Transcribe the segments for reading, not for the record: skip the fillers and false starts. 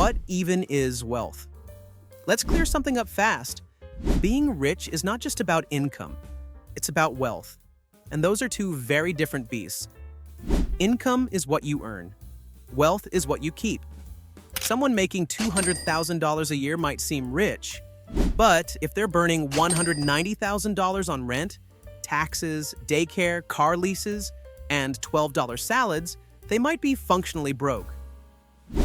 What even is wealth? Let's clear something up fast. Being rich is not just about income, it's about wealth. And those are two very different beasts. Income is what you earn. Wealth is what you keep. Someone making $200,000 a year might seem rich, but if they're burning $190,000 on rent, taxes, daycare, car leases, and $12 salads, they might be functionally broke.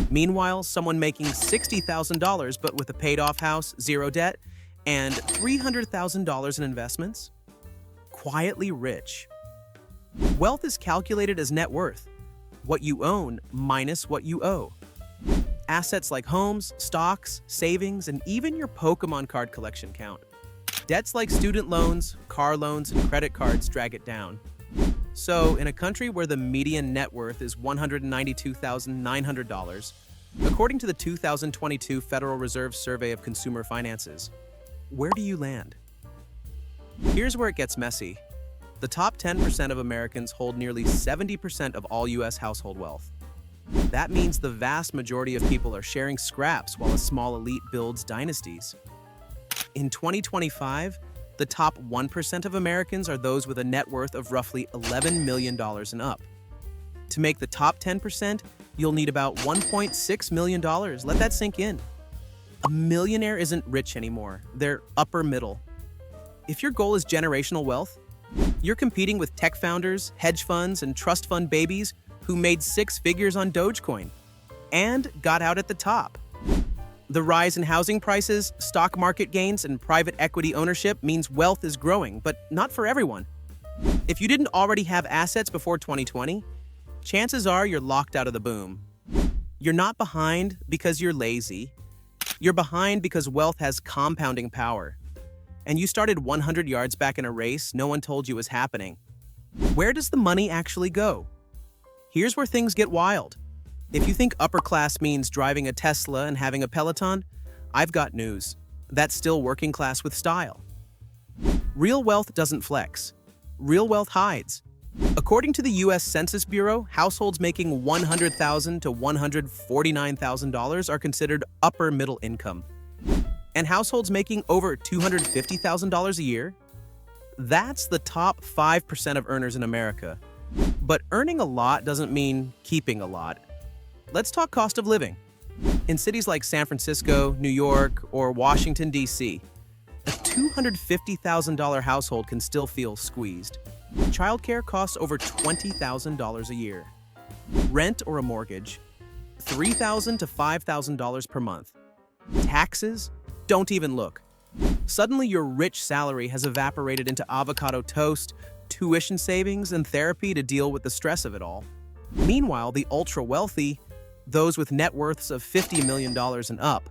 Meanwhile, someone making $60,000 but with a paid-off house, zero debt, and $300,000 in investments? Quietly rich. Wealth is calculated as net worth, what you own minus what you owe. Assets like homes, stocks, savings, and even your Pokemon card collection count. Debts like student loans, car loans, and credit cards drag it down. So, in a country where the median net worth is $192,900, according to the 2022 Federal Reserve Survey of Consumer Finances, where do you land? Here's where it gets messy. The top 10% of Americans hold nearly 70% of all U.S. household wealth. That means the vast majority of people are sharing scraps while a small elite builds dynasties. In 2025, the top 1% of Americans are those with a net worth of roughly $11 million and up. To make the top 10%, you'll need about $1.6 million. Let that sink in. A millionaire isn't rich anymore. They're upper middle. If your goal is generational wealth, you're competing with tech founders, hedge funds, and trust fund babies who made six figures on Dogecoin and got out at the top. The rise in housing prices, stock market gains, and private equity ownership means wealth is growing, but not for everyone. If you didn't already have assets before 2020, chances are you're locked out of the boom. You're not behind because you're lazy. You're behind because wealth has compounding power. And you started 100 yards back in a race no one told you was happening. Where does the money actually go? Here's where things get wild. If you think upper class means driving a Tesla and having a Peloton, I've got news. That's still working class with style. Real wealth doesn't flex. Real wealth hides. According to the U.S. Census Bureau, households making $100,000 to $149,000 are considered upper middle income. And households making over $250,000 a year? That's the top 5% of earners in America. But earning a lot doesn't mean keeping a lot. Let's talk cost of living. In cities like San Francisco, New York, or Washington, D.C., a $250,000 household can still feel squeezed. Childcare costs over $20,000 a year. Rent or a mortgage, $3,000 to $5,000 per month. Taxes? Don't even look. Suddenly your rich salary has evaporated into avocado toast, tuition savings, and therapy to deal with the stress of it all. Meanwhile, the ultra-wealthy, those with net worths of $50 million and up,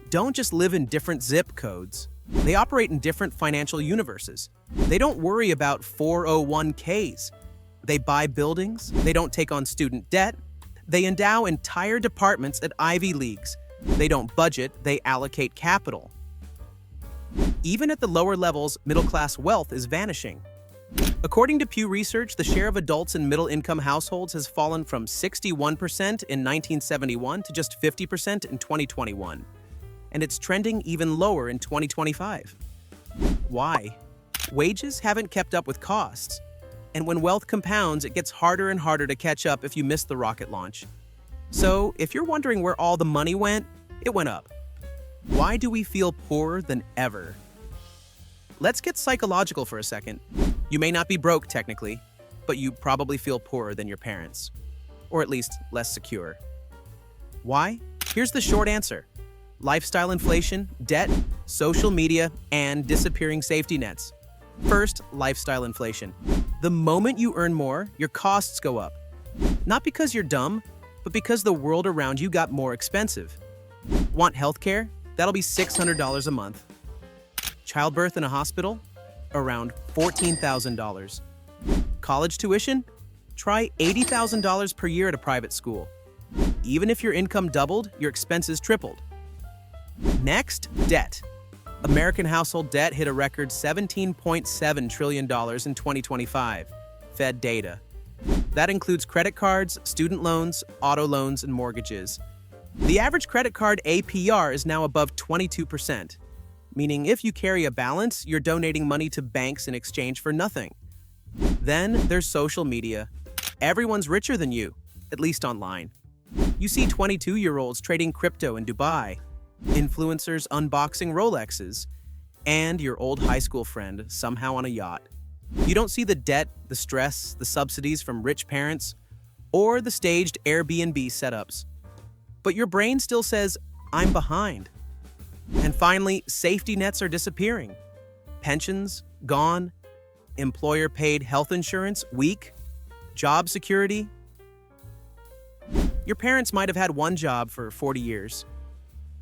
don't just live in different zip codes. They operate in different financial universes. They don't worry about 401ks. They buy buildings. They don't take on student debt. They endow entire departments at Ivy Leagues. They don't budget. They allocate capital. Even at the lower levels, middle-class wealth is vanishing. According to Pew Research, the share of adults in middle-income households has fallen from 61% in 1971 to just 50% in 2021. And it's trending even lower in 2025. Why? Wages haven't kept up with costs. And when wealth compounds, it gets harder and harder to catch up if you miss the rocket launch. So, if you're wondering where all the money went, it went up. Why do we feel poorer than ever? Let's get psychological for a second. You may not be broke technically, but you probably feel poorer than your parents. Or at least less secure. Why? Here's the short answer. Lifestyle inflation, debt, social media, and disappearing safety nets. First, lifestyle inflation. The moment you earn more, your costs go up. Not because you're dumb, but because the world around you got more expensive. Want healthcare? That'll be $600 a month. Childbirth in a hospital? Around $14,000. College tuition? Try $80,000 per year at a private school. Even if your income doubled, your expenses tripled. Next, debt. American household debt hit a record $17.7 trillion in 2025, Fed data. That includes credit cards, student loans, auto loans, and mortgages. The average credit card APR is now above 22%, meaning if you carry a balance, you're donating money to banks in exchange for nothing. Then there's social media. Everyone's richer than you, at least online. You see 22-year-olds trading crypto in Dubai, influencers unboxing Rolexes, and your old high school friend somehow on a yacht. You don't see the debt, the stress, the subsidies from rich parents, or the staged Airbnb setups. But your brain still says, I'm behind. And finally, safety nets are disappearing. Pensions, gone. Employer-paid health insurance, weak. Job security. Your parents might have had one job for 40 years.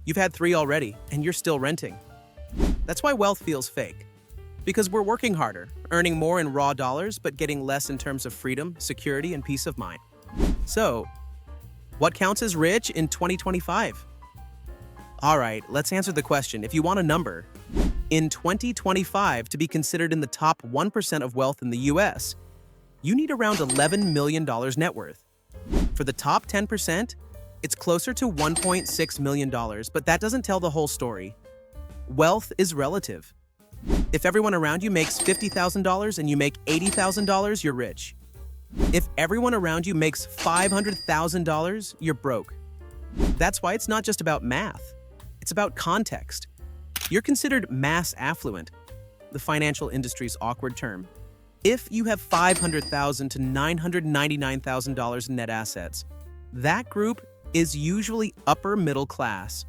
You've had 3 already, and you're still renting. That's why wealth feels fake. Because we're working harder, earning more in raw dollars, but getting less in terms of freedom, security, and peace of mind. So, what counts as rich in 2025? All right, let's answer the question. If you want a number, in 2025, to be considered in the top 1% of wealth in the US, you need around $11 million net worth. For the top 10%, it's closer to $1.6 million, but that doesn't tell the whole story. Wealth is relative. If everyone around you makes $50,000 and you make $80,000, you're rich. If everyone around you makes $500,000, you're broke. That's why it's not just about math. It's about context. You're considered mass affluent, the financial industry's awkward term, if you have $500,000 to $999,000 in net assets. That group is usually upper middle class,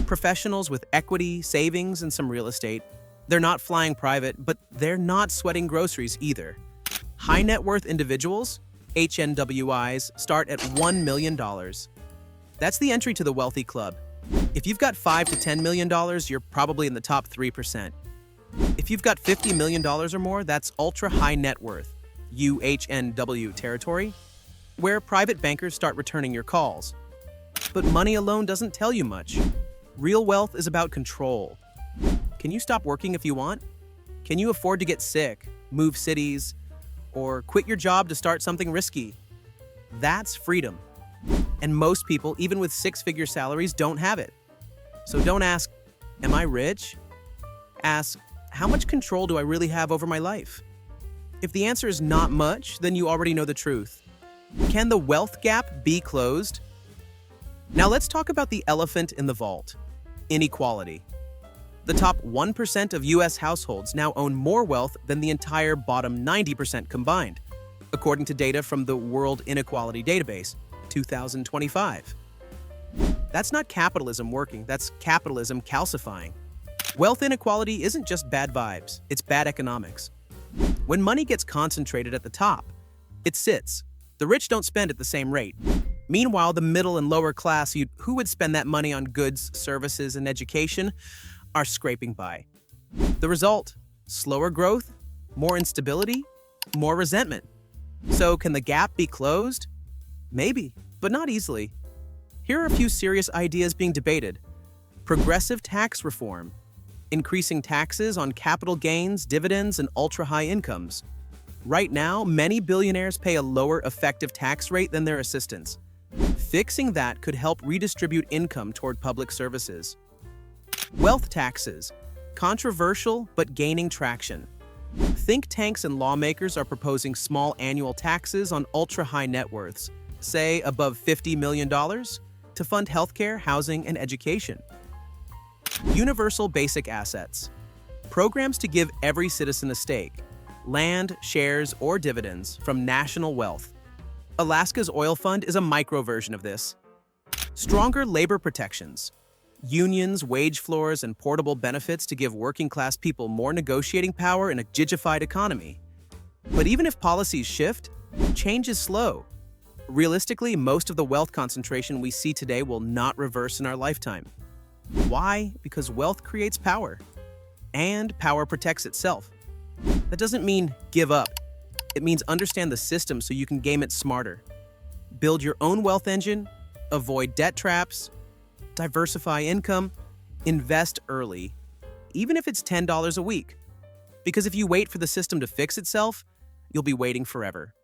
professionals with equity, savings, and some real estate. They're not flying private, but they're not sweating groceries either. High net worth individuals, HNWIs, start at $1 million. That's the entry to the wealthy club. If you've got $5 to $10 million, you're probably in the top 3%. If you've got $50 million or more, that's ultra high net worth, UHNW territory, where private bankers start returning your calls. But money alone doesn't tell you much. Real wealth is about control. Can you stop working if you want? Can you afford to get sick, move cities, or quit your job to start something risky? That's freedom. And most people, even with 6-figure salaries, don't have it. So don't ask, am I rich? Ask, how much control do I really have over my life? If the answer is not much, then you already know the truth. Can the wealth gap be closed? Now let's talk about the elephant in the vault, inequality. The top 1% of US households now own more wealth than the entire bottom 90% combined, according to data from the World Inequality Database, 2025. That's not capitalism working, that's capitalism calcifying. Wealth inequality isn't just bad vibes, it's bad economics. When money gets concentrated at the top, it sits. The rich don't spend at the same rate. Meanwhile, the middle and lower class who would spend that money on goods, services, and education are scraping by. The result? Slower growth, more instability, more resentment. So can the gap be closed? Maybe, but not easily. Here are a few serious ideas being debated. Progressive tax reform, increasing taxes on capital gains, dividends, and ultra-high incomes. Right now, many billionaires pay a lower effective tax rate than their assistants. Fixing that could help redistribute income toward public services. Wealth taxes, controversial but gaining traction. Think tanks and lawmakers are proposing small annual taxes on ultra-high net worths, say above $50 million, to fund healthcare, housing, and education. Universal basic assets, programs to give every citizen a stake, land, shares, or dividends from national wealth. Alaska's oil fund is a micro version of this. Stronger labor protections, unions, wage floors, and portable benefits to give working-class people more negotiating power in a gigified economy. But even if policies shift, change is slow. Realistically, most of the wealth concentration we see today will not reverse in our lifetime. Why? Because wealth creates power, and power protects itself. That doesn't mean give up. It means understand the system so you can game it smarter. Build your own wealth engine, avoid debt traps, diversify income, invest early, even if it's $10 a week. Because if you wait for the system to fix itself, you'll be waiting forever.